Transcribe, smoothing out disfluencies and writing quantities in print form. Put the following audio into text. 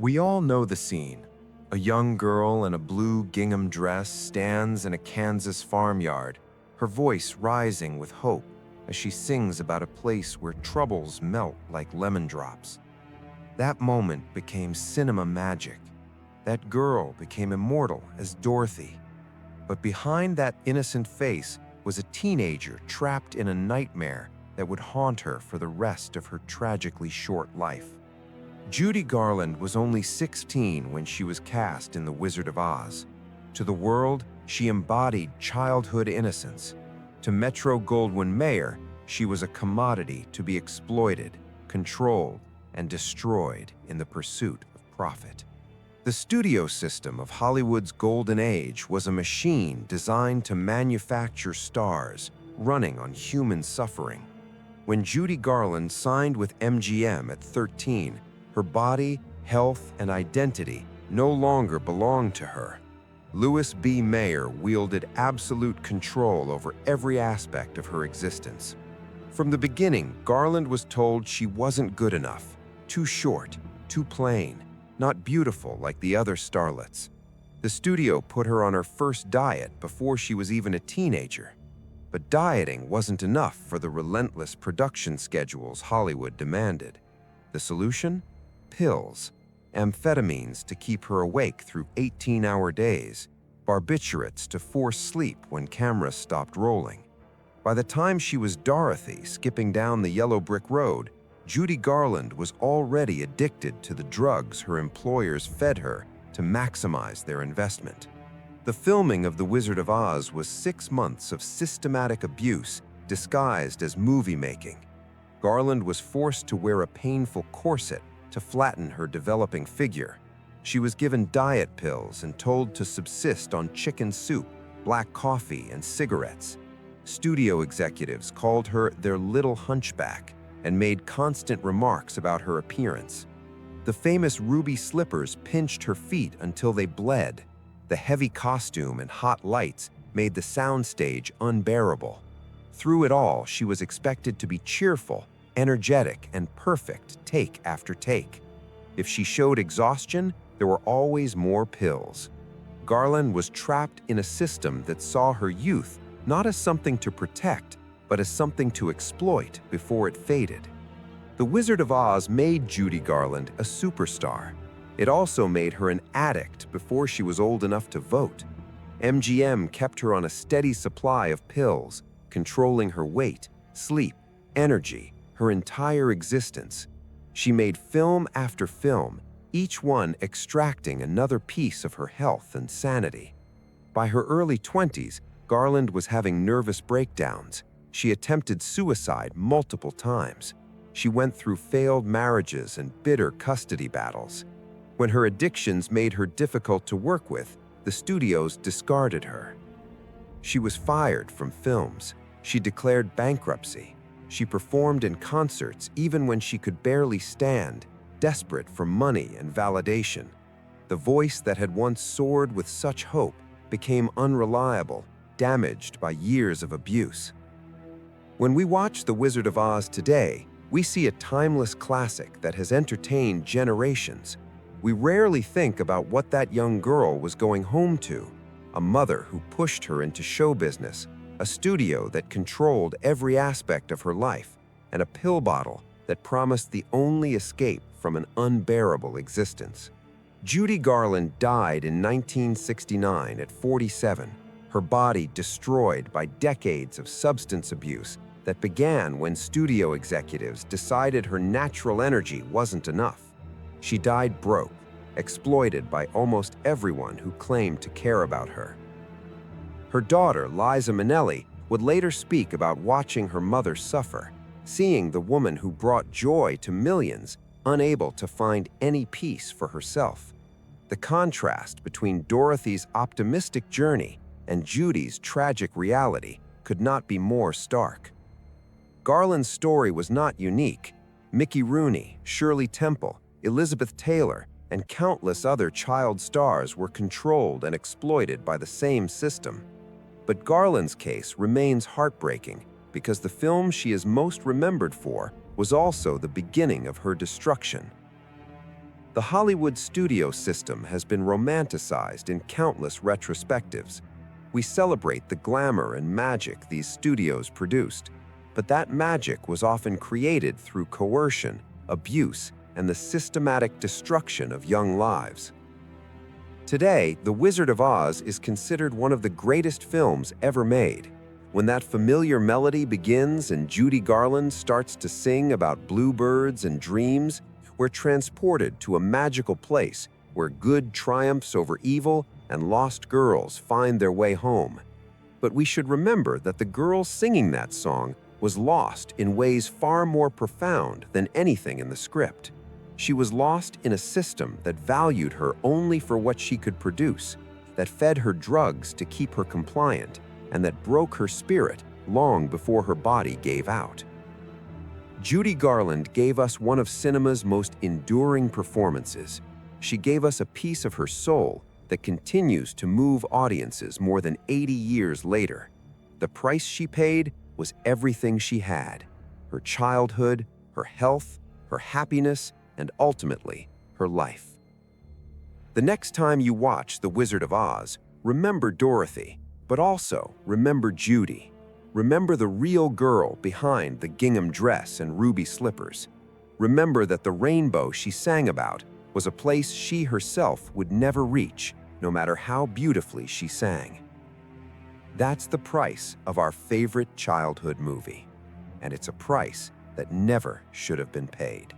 We all know the scene. A young girl in a blue gingham dress stands in a Kansas farmyard, her voice rising with hope as she sings about a place where troubles melt like lemon drops. That moment became cinema magic. That girl became immortal as Dorothy. But behind that innocent face was a teenager trapped in a nightmare that would haunt her for the rest of her tragically short life. Judy Garland was only 16 when she was cast in The Wizard of Oz. To the world, she embodied childhood innocence. To Metro-Goldwyn-Mayer, she was a commodity to be exploited, controlled, and destroyed in the pursuit of profit. The studio system of Hollywood's golden age was a machine designed to manufacture stars, running on human suffering. When Judy Garland signed with MGM at 13, her body, health, and identity no longer belonged to her. Louis B. Mayer wielded absolute control over every aspect of her existence. From the beginning, Garland was told she wasn't good enough, too short, too plain, not beautiful like the other starlets. The studio put her on her first diet before she was even a teenager. But dieting wasn't enough for the relentless production schedules Hollywood demanded. The solution? Pills, amphetamines to keep her awake through 18-hour days, barbiturates to force sleep when cameras stopped rolling. By the time she was Dorothy skipping down the yellow brick road, Judy Garland was already addicted to the drugs her employers fed her to maximize their investment. The filming of The Wizard of Oz was 6 months of systematic abuse disguised as movie making. Garland was forced to wear a painful corset to flatten her developing figure. She was given diet pills and told to subsist on chicken soup, black coffee, and cigarettes. Studio executives called her their little hunchback and made constant remarks about her appearance. The famous ruby slippers pinched her feet until they bled. The heavy costume and hot lights made the soundstage unbearable. Through it all, she was expected to be cheerful, energetic, and perfect take after take. If she showed exhaustion, there were always more pills. Garland was trapped in a system that saw her youth not as something to protect, but as something to exploit before it faded. The Wizard of Oz made Judy Garland a superstar. It also made her an addict before she was old enough to vote. MGM kept her on a steady supply of pills, controlling her weight, sleep, energy, her entire existence. She made film after film, each one extracting another piece of her health and sanity. By her early 20s, Garland was having nervous breakdowns. She attempted suicide multiple times. She went through failed marriages and bitter custody battles. When her addictions made her difficult to work with, the studios discarded her. She was fired from films. She declared bankruptcy. She performed in concerts even when she could barely stand, desperate for money and validation. The voice that had once soared with such hope became unreliable, damaged by years of abuse. When we watch The Wizard of Oz today, we see a timeless classic that has entertained generations. We rarely think about what that young girl was going home to, a mother who pushed her into show business, a studio that controlled every aspect of her life, and a pill bottle that promised the only escape from an unbearable existence. Judy Garland died in 1969 at 47, her body destroyed by decades of substance abuse that began when studio executives decided her natural energy wasn't enough. She died broke, exploited by almost everyone who claimed to care about her. Her daughter, Liza Minnelli, would later speak about watching her mother suffer, seeing the woman who brought joy to millions unable to find any peace for herself. The contrast between Dorothy's optimistic journey and Judy's tragic reality could not be more stark. Garland's story was not unique. Mickey Rooney, Shirley Temple, Elizabeth Taylor, and countless other child stars were controlled and exploited by the same system. But Garland's case remains heartbreaking because the film she is most remembered for was also the beginning of her destruction. The Hollywood studio system has been romanticized in countless retrospectives. We celebrate the glamour and magic these studios produced, but that magic was often created through coercion, abuse, and the systematic destruction of young lives. Today, The Wizard of Oz is considered one of the greatest films ever made. When that familiar melody begins and Judy Garland starts to sing about bluebirds and dreams, we're transported to a magical place where good triumphs over evil and lost girls find their way home. But we should remember that the girl singing that song was lost in ways far more profound than anything in the script. She was lost in a system that valued her only for what she could produce, that fed her drugs to keep her compliant, and that broke her spirit long before her body gave out. Judy Garland gave us one of cinema's most enduring performances. She gave us a piece of her soul that continues to move audiences more than 80 years later. The price she paid was everything she had: her childhood, her health, her happiness, and ultimately, her life. The next time you watch The Wizard of Oz, remember Dorothy, but also remember Judy. Remember the real girl behind the gingham dress and ruby slippers. Remember that the rainbow she sang about was a place she herself would never reach, no matter how beautifully she sang. That's the price of our favorite childhood movie, and it's a price that never should have been paid.